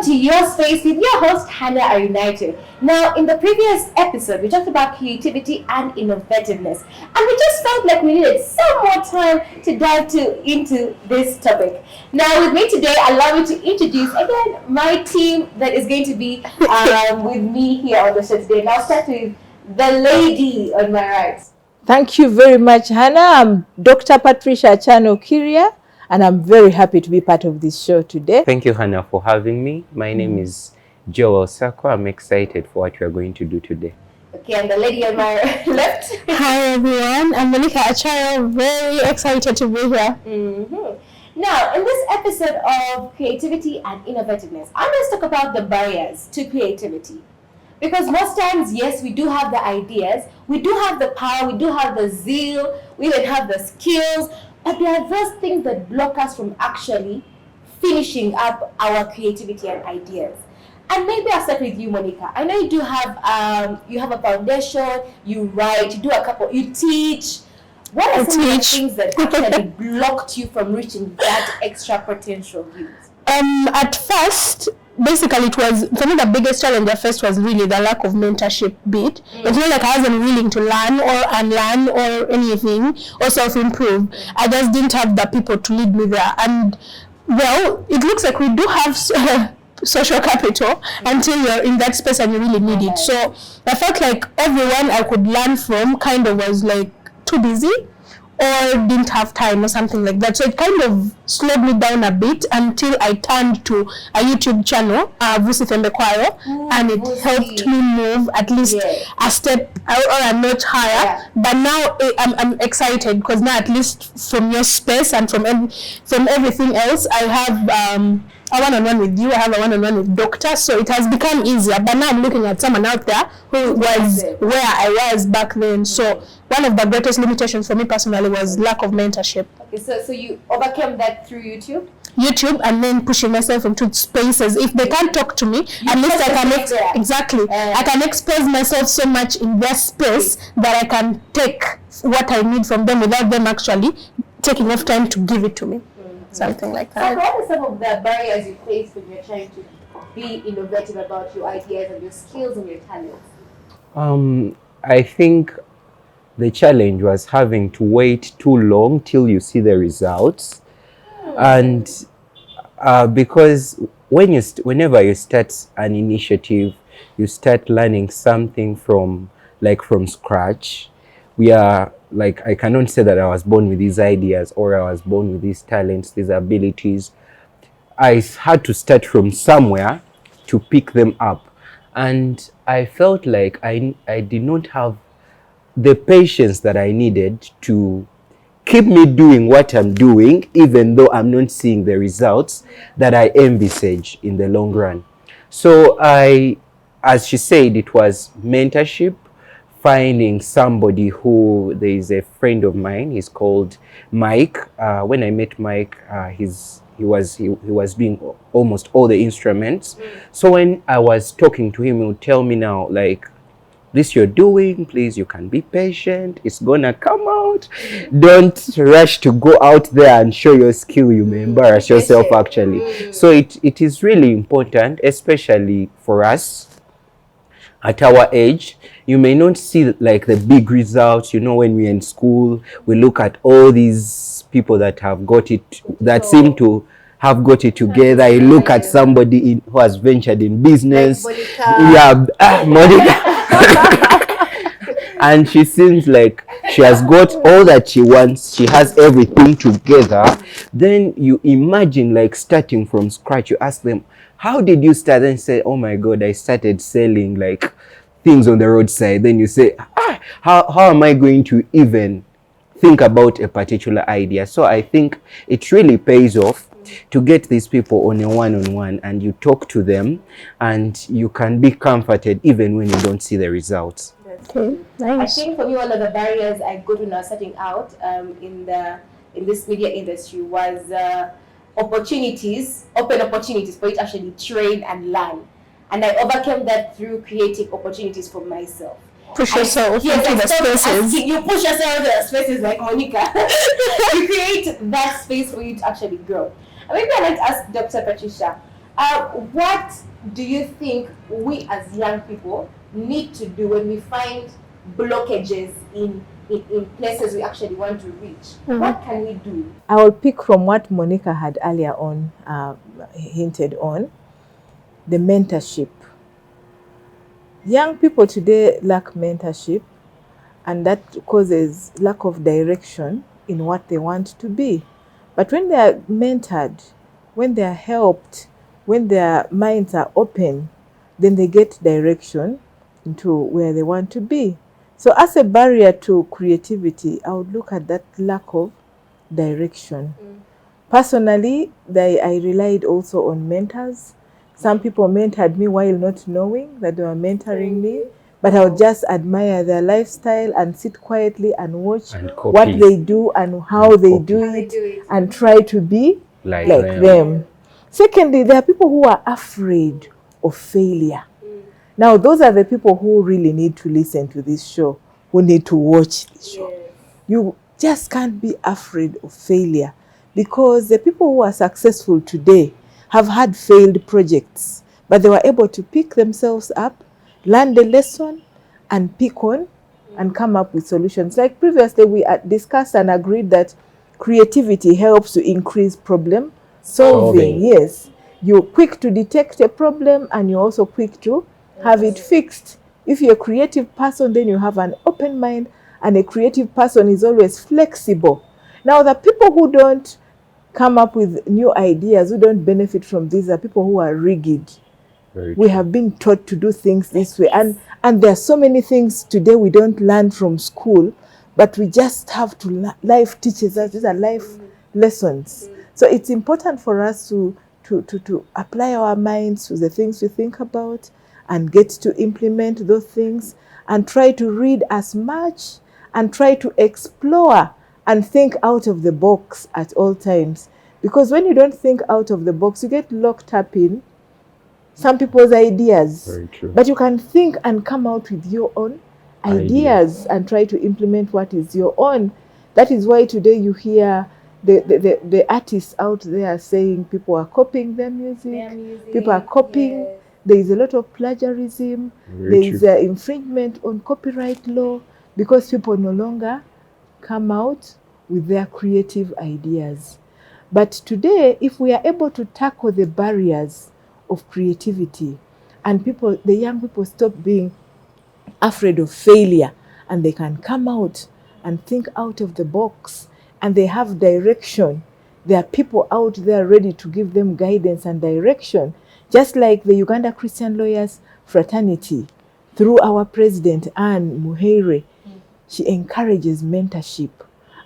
to your space with your host Hannah Arinaito. Now, in the previous episode, we talked about creativity and innovativeness, and we just felt like we needed some more time to dive into this topic. Now, with me today, allow me to introduce again my team that is going to be with me here on the show today. And I'll start with the lady on my right. Thank you very much, Hannah. I'm Dr. Patricia Chano Kiria, and I'm very happy to be part of this show today. Thank you, Hannah, for having me. My name is Joel Sako. I'm excited for what we are going to do today. Okay, and the lady on my left. Hi, everyone. I'm Monica Acharo. Very excited to be here. Now, in this episode of creativity and innovativeness, I'm going to talk about the barriers to creativity. Because most times, yes, we do have the ideas, we do have the power, we do have the zeal, we even have the skills, but there are those things that block us from actually finishing up our creativity and ideas. And maybe I'll start with you, Monica. I know you do have a foundation, you write, you do you teach. What are some of the things that actually blocked you from reaching that extra potential you? At first, basically, it was, for me, the biggest challenge at first was really the lack of mentorship bit. It's not like I wasn't willing to learn or unlearn or anything or self-improve. I just didn't have the people to lead me there. And, well, it looks like we do have social capital until you're in that space and you really need it. So I felt like everyone I could learn from kind of was like too busy or didn't have time or something like that. So it kind of slowed me down a bit until I turned to a YouTube channel, Vusi Choir, and it helped me move at least a step or a notch higher. But now I'm excited because now at least from your space and from everything else, I have a one-on-one with you, I have a one-on-one with Doctor, so it has become easier. But now I'm looking at someone out there who was where I was back then. So one of the greatest limitations for me personally was lack of mentorship. Okay, so you overcame that through YouTube? YouTube, and then pushing myself into spaces. If they can't talk to me, at least I can I can expose myself so much in their space that I can take what I need from them without them actually taking enough time to give it to me. Something like that. So what are some of the barriers you face when you're trying to be innovative about your ideas and your skills and your talents? I think the challenge was having to wait too long till you see the results. And because whenever you start an initiative, you start learning something from scratch. We are like, I cannot say that I was born with these ideas or I was born with these talents, these abilities. I had to start from somewhere to pick them up. And I felt like I did not have the patience that I needed to keep me doing what I'm doing, even though I'm not seeing the results that I envisage in the long run. So as she said, it was mentorship, finding somebody there is a friend of mine, he's called Mike. When I met Mike, he was doing almost all the instruments. So when I was talking to him, he would tell me now, like, this you're doing, please, you can be patient, it's gonna come out. Don't rush to go out there and show your skill, you may embarrass yourself actually. So it is really important, especially for us at our age. You may not see like the big results. You know, when we're in school, we look at all these people that have got it, that seem to have got it together. You look at somebody who has ventured in business. Like Monica. And she seems like she has got all that she wants. She has everything together. Then you imagine like starting from scratch. You ask them, how did you start? And say, oh my God, I started selling like things on the roadside. Then you say, how am I going to even think about a particular idea? So I think it really pays off to get these people on a one-on-one and you talk to them and you can be comforted even when you don't see the results. Okay, nice. I think for me, one of the barriers I got when I was starting out in this media industry was open opportunities for you to actually train and learn. And I overcame that through creating opportunities for myself. Push yourself into the spaces. You push yourself into the spaces like Monica. You create that space for you to actually grow. And maybe I'd like to ask Dr. Patricia, What do you think we as young people need to do when we find blockages in places we actually want to reach? What can we do? I will pick from what Monica had earlier on hinted on, the mentorship. Young people today lack mentorship, and that causes lack of direction in what they want to be. But when they are mentored, when they are helped, when their minds are open, then they get direction into where they want to be. So as a barrier to creativity, I would look at that lack of direction. Personally, I relied also on mentors. Some people mentored me while not knowing that they were mentoring me, but I would just admire their lifestyle and sit quietly and watch what they do and how they do it and try to be like them. Secondly, there are people who are afraid of failure. Now, those are the people who really need to listen to this show, who need to watch this show. You just can't be afraid of failure, because the people who are successful today have had failed projects, but they were able to pick themselves up, learn the lesson, and pick on and come up with solutions. Like previously, we discussed and agreed that creativity helps to increase problem solving. Yes, you're quick to detect a problem and you're also quick to have it fixed. If you're a creative person, then you have an open mind, and a creative person is always flexible. Now, the people who don't come up with new ideas, who don't benefit from these, are people who are rigid. We have been taught to do things this way, and there are so many things today we don't learn from school, but we just have to. Life teaches us. These are life lessons. So it's important for us to apply our minds to the things we think about and get to implement those things, and try to read as much and try to explore and think out of the box at all times. Because when you don't think out of the box, you get locked up in some people's ideas. Very true. But you can think and come out with your own ideas and try to implement what is your own. That is why today you hear the artists out there saying people are copying their music, people are copying. There is a lot of plagiarism. There is infringement on copyright law, because people no longer come out with their creative ideas. But today, if we are able to tackle the barriers of creativity, and the young people stop being afraid of failure, and they can come out and think out of the box, and they have direction. There are people out there ready to give them guidance and direction, just like the Uganda Christian Lawyers Fraternity, through our president, Anne Muhere. She encourages mentorship.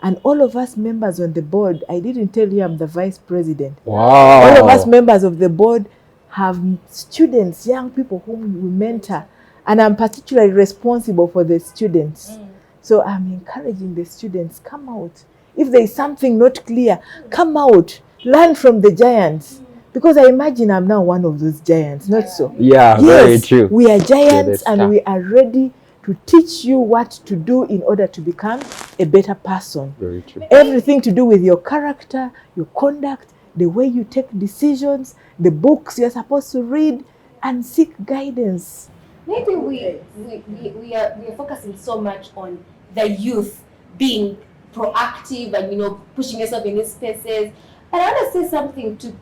And all of us members on the board, I didn't tell you I'm the vice president. Wow. All of us members of the board have students, young people whom we mentor. And I'm particularly responsible for the students. So I'm encouraging the students, come out. If there is something not clear, come out, learn from the giants. Because I imagine I'm now one of those giants, not so? Yeah, yes, very true. We are giants, and we are ready to teach you what to do in order to become a better person. Very true. Everything to do with your character, your conduct, the way you take decisions, the books you're supposed to read, and seek guidance. Maybe we are focusing so much on the youth being proactive and pushing yourself in these spaces. But I want to say something to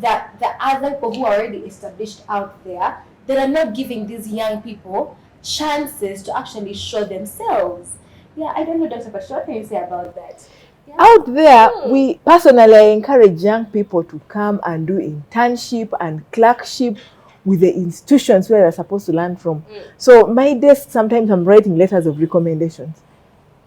the other people who are already established out there that are not giving these young people chances to actually show themselves. Yeah, I don't know, Dr. Patricia, what can you say about that? Yeah. Out there, we personally encourage young people to come and do internship and clerkship with the institutions where they're supposed to learn from. So my desk, sometimes I'm writing letters of recommendations.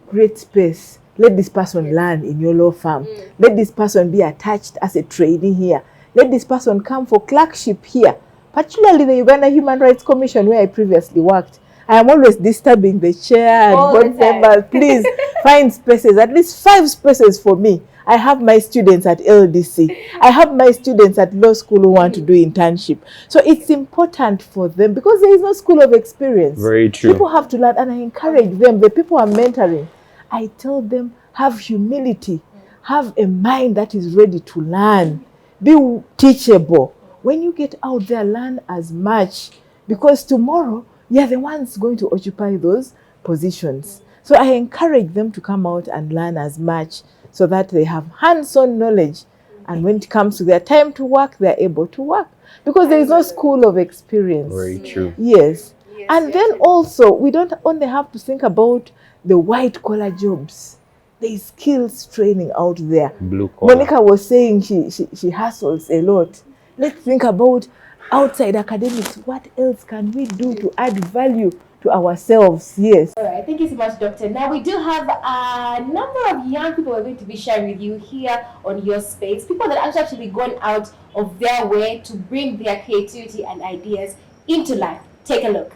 Create space. Let this person learn in your law firm. Let this person be attached as a trainee here. Let this person come for clerkship here. Particularly the Uganda Human Rights Commission, where I previously worked. I am always disturbing the chair and board members. Please find spaces, at least 5 spaces for me. I have my students at LDC. I have my students at law school who want to do internship. So it's important for them, because there is no school of experience. Very true. People have to learn, and I encourage them. The people I'm mentoring, I tell them, have humility. Have a mind that is ready to learn. Be teachable. when you get out there, learn as much, because tomorrow you're the ones going to occupy those positions. So I encourage them to come out and learn as much so that they have hands-on knowledge. And when it comes to their time to work, they're able to work. Because there is no school of experience. Very true. Yes. And then also, we don't only have to think about the white-collar jobs. There is skills training out there. Blue collar. Monica was saying she hustles a lot. Let's think about outside academics. What else can we do to add value to ourselves? Yes. All right, thank you so much, Doctor. Now we do have a number of young people we're going to be sharing with you here on your space. People that have actually gone out of their way to bring their creativity and ideas into life. Take a look.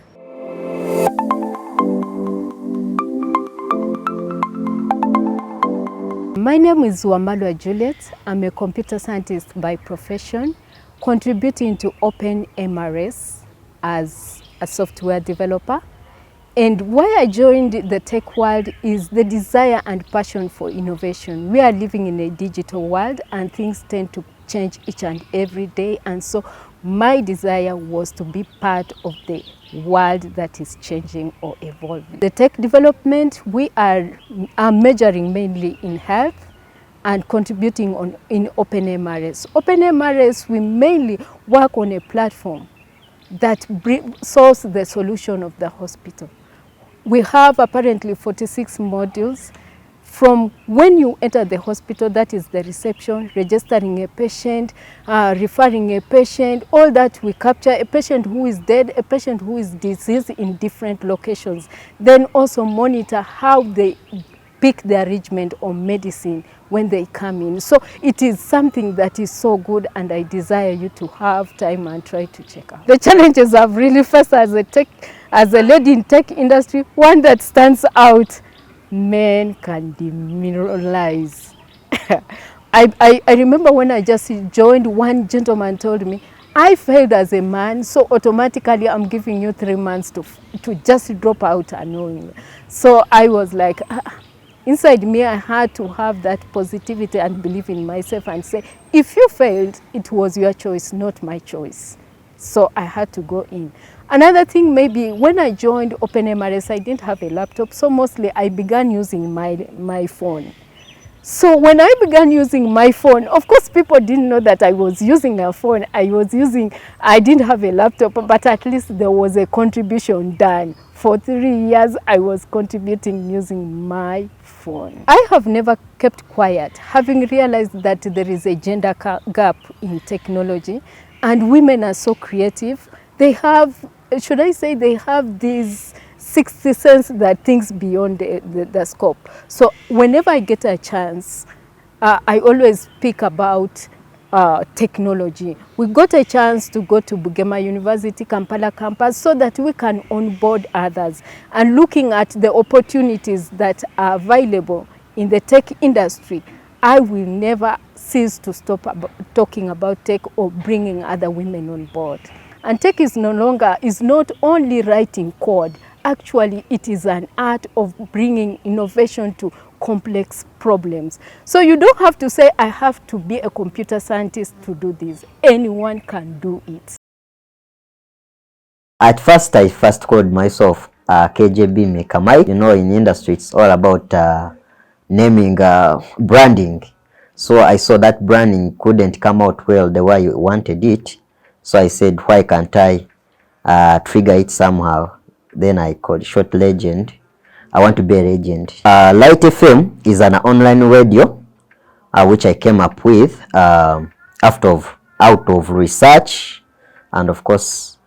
My name is Wamalwa Juliet. I'm a computer scientist by profession, contributing to OpenMRS as a software developer. And why I joined the tech world is the desire and passion for innovation. We are living in a digital world and things tend to change each and every day. And so my desire was to be part of the world that is changing or evolving. The tech development, we are measuring mainly in health and contributing in OpenMRS. OpenMRS, we mainly work on a platform that solves the solution of the hospital. We have apparently 46 modules. From when you enter the hospital, that is the reception, registering a patient, referring a patient, all that we capture, a patient who is dead, a patient who is deceased in different locations. Then also monitor how they pick their regimen or medicine when they come in. So it is something that is so good, and I desire you to have time and try to check out. The challenges I've really faced as a lady in tech industry, one that stands out: men can demoralize. I remember when I just joined, one gentleman told me, I failed as a man, so automatically I'm giving you 3 months to just drop out unknowingly. So I was like, inside me I had to have that positivity and believe in myself and say, if you failed, it was your choice, not my choice. So I had to go in. Another thing, maybe when I joined OpenMRS, I didn't have a laptop, so mostly I began using my phone. So when I began using my phone, of course people didn't know that I was using a phone. I didn't have a laptop, but at least there was a contribution done. For 3 years, I was contributing using my phone. I have never kept quiet, having realized that there is a gender gap in technology, and women are so creative. They have, should I say, they have these sixth sense that things beyond the scope. So whenever I get a chance, I always speak about technology. We got a chance to go to Bugema University, Kampala campus, so that we can onboard others, and looking at the opportunities that are available in the tech industry. I will never cease to stop talking about tech or bringing other women on board. And tech is not only writing code. Actually, it is an art of bringing innovation to complex problems. So you don't have to say, I have to be a computer scientist to do this. Anyone can do it. At first, I called myself KJB Mekamai. You know, in industry, it's all about naming, branding. So I saw that branding couldn't come out well the way you wanted it. So I said, why can't I trigger it somehow? Then I called Short Legend. I want to be a legend. Light FM is an online radio, which I came up with out of research, and of course,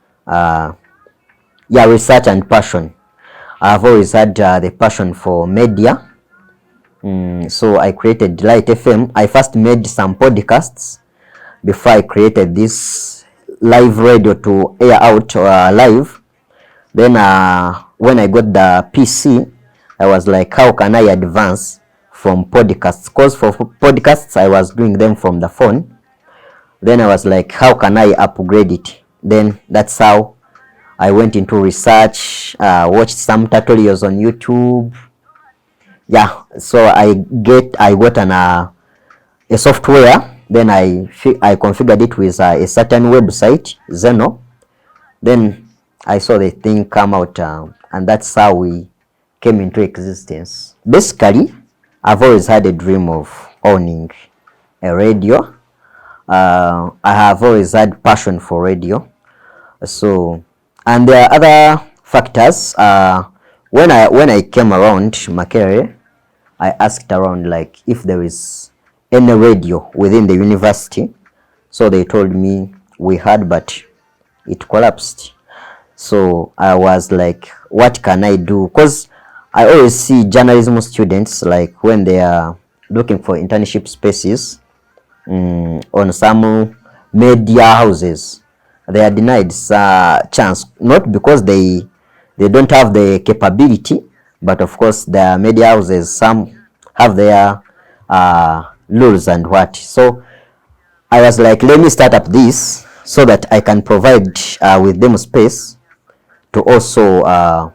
research and passion. I've always had the passion for media. So I created Light FM. I first made some podcasts before I created this live radio to air out live. Then when I got the PC, I was like, how can I advance from podcasts? Because for podcasts, I was doing them from the phone. Then I was like, how can I upgrade it? Then that's how I went into research, watched some tutorials on YouTube. Yeah, so I got a software Then I configured it with a certain website, Zeno. Then I saw the thing come out, and that's how we came into existence. Basically, I've always had a dream of owning a radio. I have always had passion for radio. So, and there are other factors. When I came around Makerere, I asked around like if there is any radio within the university. So they told me we had, but it collapsed. So I was like, what can I do? Because I always see journalism students, like when they are looking for internship spaces on some media houses, they are denied chance, not because they don't have the capability, but of course the media houses, some have their rules and what. So I was like, let me start up this so that I can provide with them space to also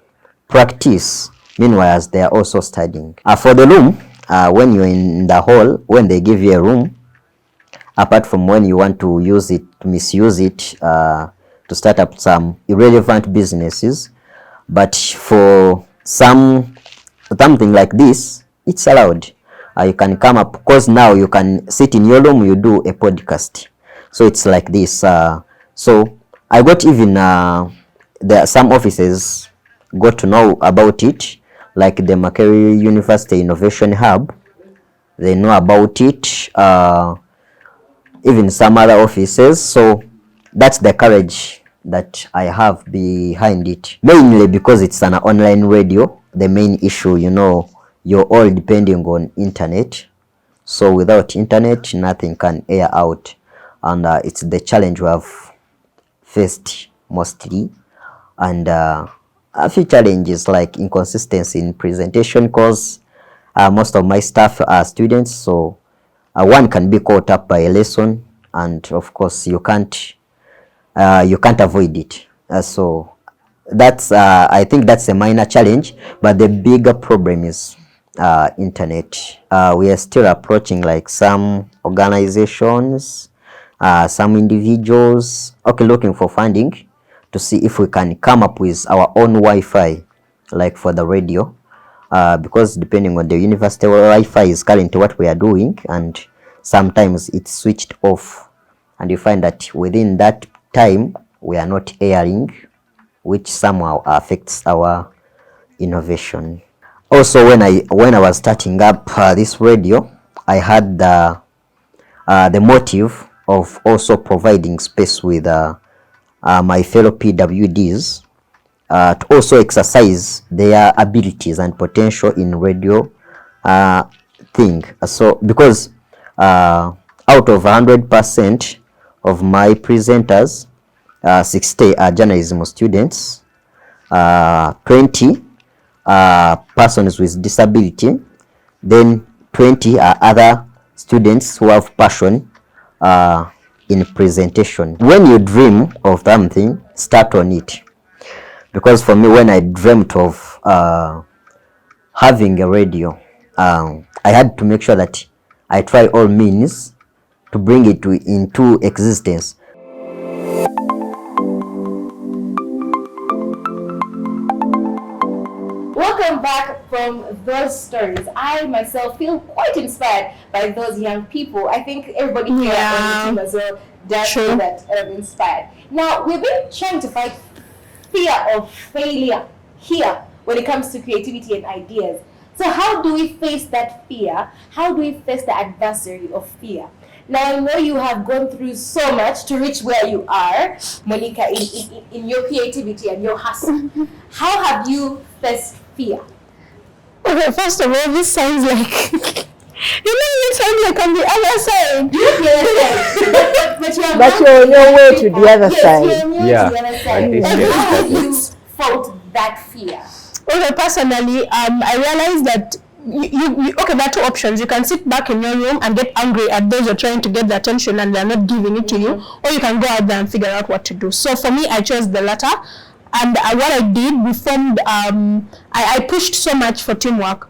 practice, meanwhile as they are also studying. For the room, when you're in the hall, when they give you a room, apart from when you want to use it, to misuse it, to start up some irrelevant businesses, but for something like this, it's allowed. You can come up, because now you can sit in your room, you do a podcast. So it's like this. So I got even there are some offices got to know about it, like the Makerere University Innovation Hub. They know about it. Even some other offices. So that's the courage that I have behind it, mainly because it's an online radio. The main issue, you know, you're all depending on internet. So without internet, nothing can air out, and it's the challenge we have faced mostly. And a few challenges like inconsistency in presentation, because most of my staff are students, so one can be caught up by a lesson, and of course you can't avoid it. So that's I think that's a minor challenge, but the bigger problem is internet. We are still approaching like some organizations, some individuals, looking for funding to see if we can come up with our own Wi-Fi, like for the radio. Because depending on the university, Wi-Fi is currently what we are doing, and sometimes it's switched off, and you find that within that time we are not airing, which somehow affects our innovation. Also, when I was starting up this radio, I had the motive of also providing space with my fellow PWDs to also exercise their abilities and potential in radio thing. So because out of 100% of my presenters, 60 are journalism students, 20 are persons with disability, then 20 are other students who have passion in presentation. When you dream of something, start on it. Because for me, when I dreamt of having a radio, I had to make sure that I try all means to bring it into existence. Welcome back from those stories. I myself feel quite inspired by those young people. I think everybody here on the team as well does feel that inspired. Now, we've been trying to fight fear of failure here when it comes to creativity and ideas. So how do we face that fear? How do we face the adversary of fear? Now, I know you have gone through so much to reach where you are, Monica, in your creativity and your hustle. How have you faced fear? Okay, first of all, this sounds like you sound like on the other side. But you're on your way to the other side. Yeah. How have you fought that fear? Okay, personally, I realized that there are two options. You can sit back in your room and get angry at those who are trying to get the attention and they're not giving it to you, or you can go out there and figure out what to do. So for me, I chose the latter. And what I did, we formed, I pushed so much for teamwork.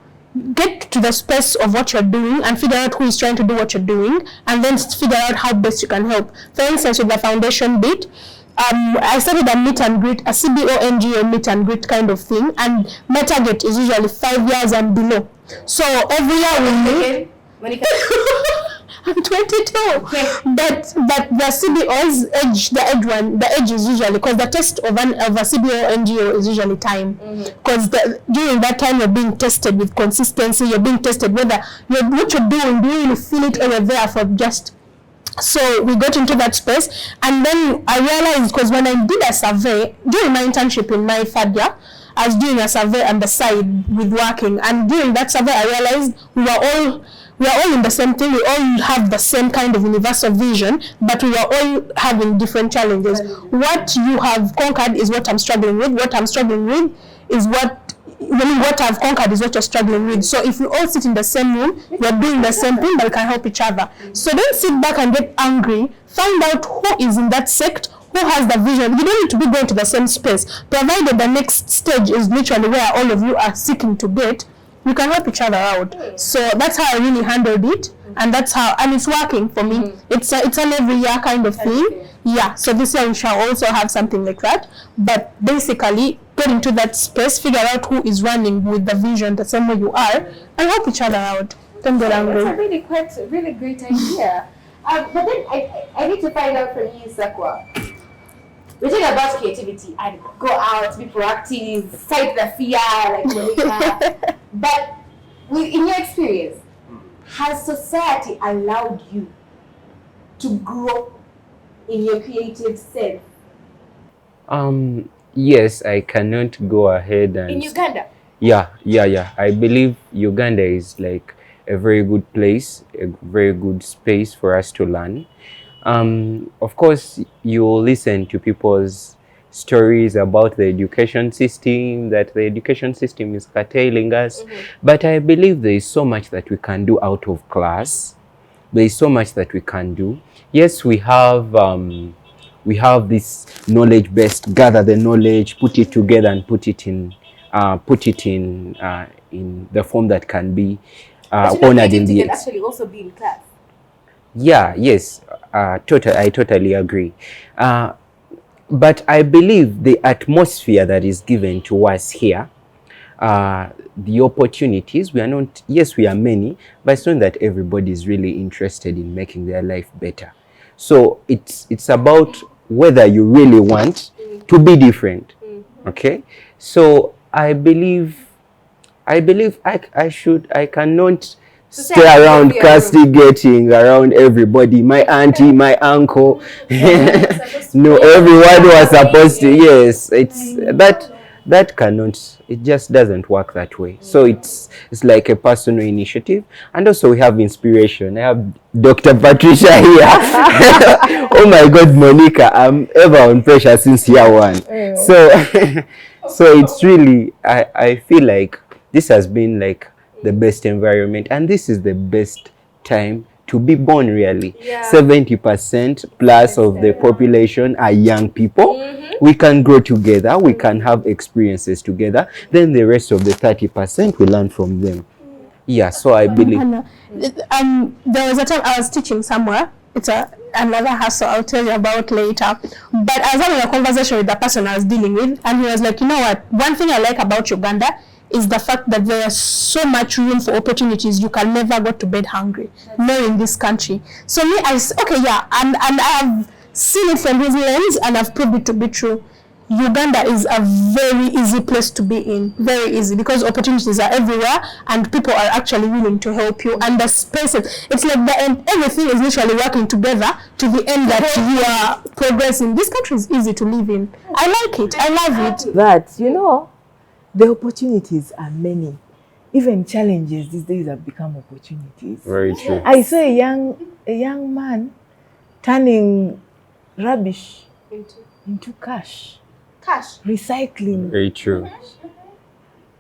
get to the space of what you're doing and figure out who is trying to do what you're doing, and then figure out how best you can help. For instance, with the foundation bit, I started a meet and greet, a CBO NGO meet and greet kind of thing, and my target is usually 5 years and below. So every year we meet. I'm 22, but the CBO's age, the age is usually, because the test of a CBO NGO is usually time, because during that time you're being tested with consistency, you're being tested whether what you're doing, do you really feel it, or you're there for just. So we got into that space, and then I realized, because when I did a survey during my internship in my third year, I was doing a survey on the side with working, and during that survey I realized we are all in the same thing. We all have the same kind of universal vision, but we are all having different challenges. What you have conquered is what I'm struggling with. What I'm struggling with is what I've conquered is what you're struggling with. So if we all sit in the same room, we're doing the same thing, but we can help each other. So don't sit back and get angry. Find out who is in that sect, who has the vision. You don't need to be going to the same space, provided the next stage is literally where all of you are seeking to get. You can help each other out. So that's how I really handled it, and that's how, and it's working for me. It's an every year kind of thing. Yeah, so this year we shall also have something like that. But basically, get into that space, figure out who is running with the vision the same way you are, and help each other out. Don't get angry. That's a really great idea. But then I need to find out from you, Sakwa. We talk about creativity and go out, be proactive, fight the fear, like Monica. But in your experience, has society allowed you to grow in your creative self? Yes, I cannot go ahead and... In Uganda? Yeah. I believe Uganda is like a very good place, a very good space for us to learn. Of course, you'll listen to people's stories about the education system, that the education system is curtailing us. But I believe there is so much that we can do out of class. There is so much that we can do. Yes, we have this knowledge-based, gather the knowledge, put it together, and put it in the form that can be honored in the... Can actually also be in class. Yeah, yes, I totally agree. But I believe the atmosphere that is given to us here, the opportunities, we are many, but it's not that everybody is really interested in making their life better. So it's about whether you really want to be different. Okay? So I believe I cannot stay around castigating around everybody, my auntie, my uncle. No, everyone was supposed to. Yes, it's that cannot, it just doesn't work that way. So it's like a personal initiative, and also we have inspiration. I have Dr. Patricia here. Oh my God, Monica, I'm ever on pressure since year one. So it's really, I feel like this has been like the best environment, and this is the best time to be born, really. 70% plus of the population are young people. We can grow together, we can have experiences together, then the rest of the 30% we learn from them. Yeah, so I believe. There was a time I was teaching somewhere. It's another hustle I'll tell you about later. But I was having a conversation with the person I was dealing with, and he was like, you know what, one thing I like about Uganda is the fact that there is so much room for opportunities. You can never go to bed hungry. No, in this country. So me, and I have seen it from his lens, and I've proved it to be true. Uganda is a very easy place to be in, very easy, because opportunities are everywhere and people are actually willing to help you, and the spaces, it's like the end, everything is literally working together to the end that you are progressing. This country is easy to live in. I like it. I love it. That, the opportunities are many. Even challenges these days have become opportunities. Very true. I saw a young man turning rubbish into cash. Recycling. Very true.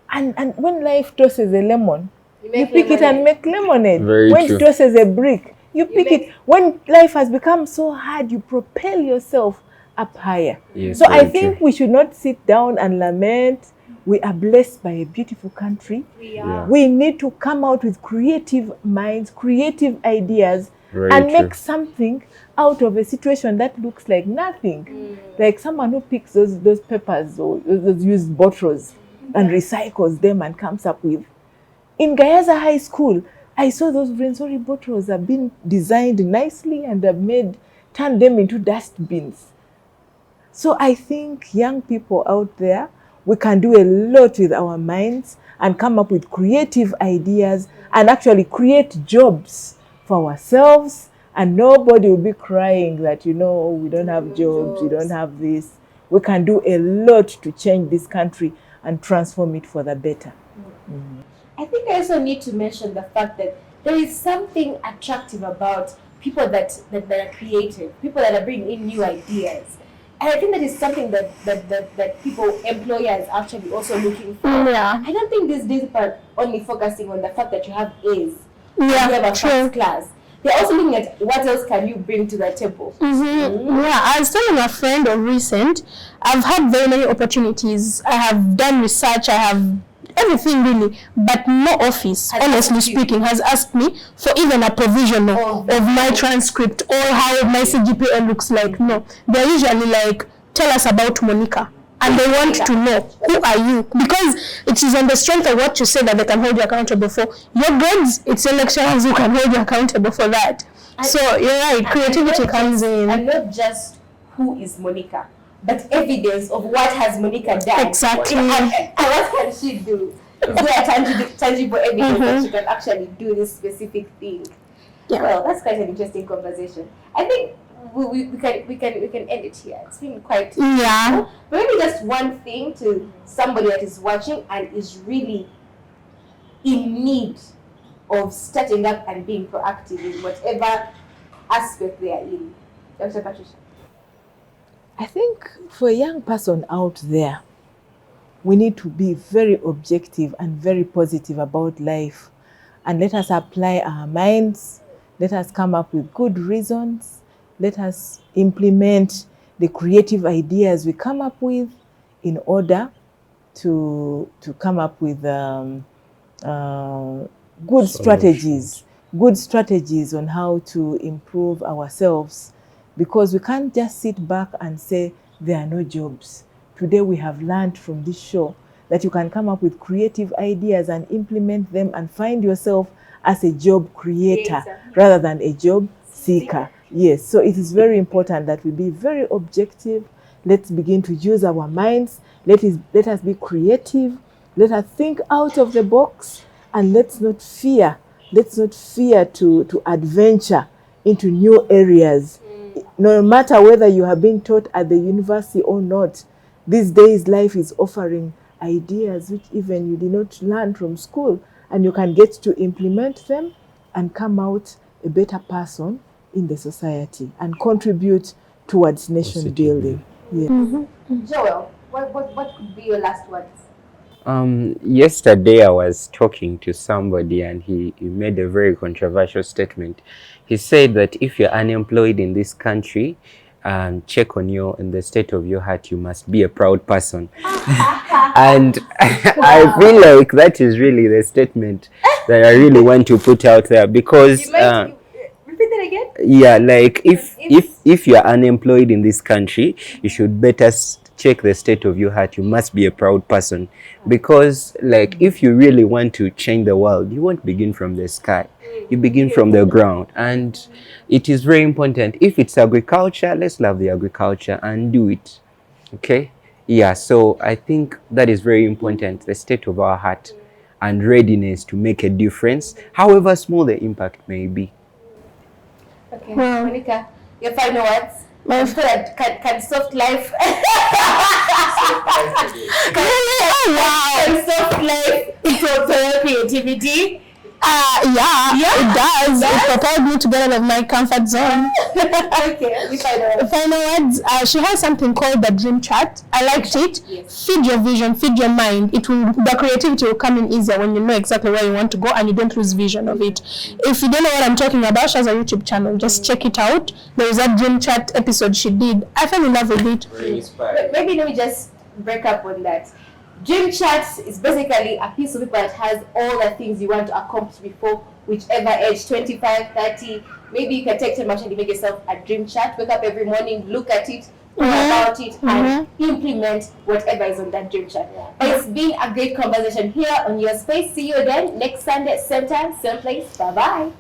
And when life tosses a lemon, you pick it and make lemonade. Very when true. it tosses a brick, you pick it. When life has become so hard, you propel yourself up higher. Yes, so I very think true. we should not sit down and lament. We are blessed by a beautiful country. Yeah. We need to come out with creative minds, creative ideas, Very and true. make something out of a situation that looks like nothing. Like someone who picks those papers or those used bottles and recycles them and comes up with. In Gayaza High School, I saw those Rwenzori bottles have been designed nicely and have turned them into dustbins. So I think young people out there, we can do a lot with our minds and come up with creative ideas and actually create jobs for ourselves, and nobody will be crying that, we don't have jobs, we don't have this. We can do a lot to change this country and transform it for the better. I think I also need to mention the fact that there is something attractive about people that are creative, people that are bringing in new ideas. And I think that is something that people, employers, actually also looking for. Yeah. I don't think these days people are only focusing on the fact that you have A's, Yeah, you have a true. first class. They're also looking at what else can you bring to the table. Yeah, I was telling a friend of recent, I've had very many opportunities. I have done research, I have everything really, but no office, honestly speaking, has asked me for even a provision of my transcript or how my CGPA looks like. No, they're usually like, tell us about Monica. And they want to know, who are you? Because it is on the strength of what you say that they can hold you accountable for. Your grades, it's your lecturers who can hold you accountable for that. So you're right, creativity comes in. And not just who is Monica, but evidence of what has Monica done. Exactly. And what can she do? Is there a tangible evidence that she can actually do this specific thing? Yeah. Well, that's quite an interesting conversation. I think we can end it here. It's been quite Yeah. But maybe just one thing to somebody that is watching and is really in need of starting up and being proactive in whatever aspect they are in. Dr. Patricia. I think for a young person out there, we need to be very objective and very positive about life. And let us apply our minds. Let us come up with good reasons. Let us implement the creative ideas we come up with in order to come up with good strategies on how to improve ourselves. Because we can't just sit back and say there are no jobs. Today we have learned from this show that you can come up with creative ideas and implement them and find yourself as a job creator rather than a job seeker. Yes, so it is very important that we be very objective. Let's begin to use our minds. Let us be creative. Let us think out of the box, and let's not fear to adventure into new areas. No matter whether you have been taught at the university or not, these days life is offering ideas which even you did not learn from school, and you can get to implement them and come out a better person in the society and contribute towards nation building. Yeah. Joel, what could be your last words? Yesterday I was talking to somebody and he made a very controversial statement. He said that if you're unemployed in this country, check on in the state of your heart, you must be a proud person. And I feel like that is really the statement that I really want to put out there, because repeat that again? yeah, like if you're unemployed in this country, you should better check the state of your heart. You must be a proud person, because like if you really want to change the world, you won't begin from the sky, you begin from the ground. And it is very important. If it's agriculture, let's love the agriculture and do it. Okay, yeah, so I think that is very important, the state of our heart and readiness to make a difference, however small the impact may be. Okay, Monica, your final words. Can soft life can soft life incorporate creativity? It does. It propelled me to get out of my comfort zone. Okay, final words. She has something called the dream chart. I liked it. Yes. Feed your vision, feed your mind. The creativity will come in easier when you know exactly where you want to go and you don't lose vision of it. If you don't know what I'm talking about, she has a YouTube channel. Just check it out. There was that dream chart episode she did. I fell in love with it. Very inspiring. Maybe let me just break up on that. Dream chart is basically a piece of paper that has all the things you want to accomplish before whichever age, 25, 30. Maybe you can take time and actually make yourself a dream chart. Wake up every morning, look at it, think about it, and implement whatever is on that dream chart. It's been a great conversation here on Your Space. See you again next Sunday, same time, same place. Bye-bye.